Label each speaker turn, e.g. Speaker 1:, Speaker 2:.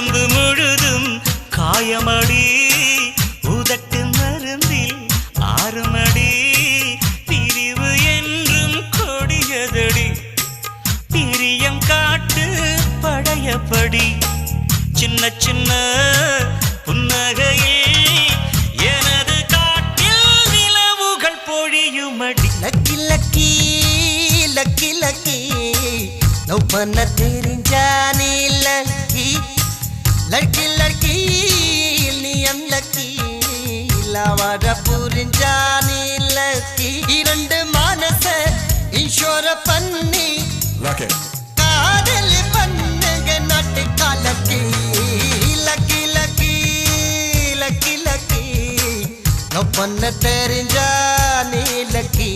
Speaker 1: உடம்பு முழுதும் காயமடி உதட்டு மருந்தில் ஆறுமடி பிரிவு என்றும் கொடியதடி பிரியம் காட்டு படையப்படி சின்ன சின்ன புன்னகையில் எனது காட்டில் நிலவுகள் பொழியுமடி
Speaker 2: lucky lucky lucky lucky love பண்ண தெரிஞ்சா நீ லக்கி லக்கி லக்கி நீ லக்கி லவாட புரிஞ்சா நீ லக்கி இரண்டு மனச இன்ஷோர பண்ணி காதல் பண்ணுங்க நாட்டு காலக்கி lucky lucky lucky lucky love பண்ண தெரிஞ்சா நீ லக்கி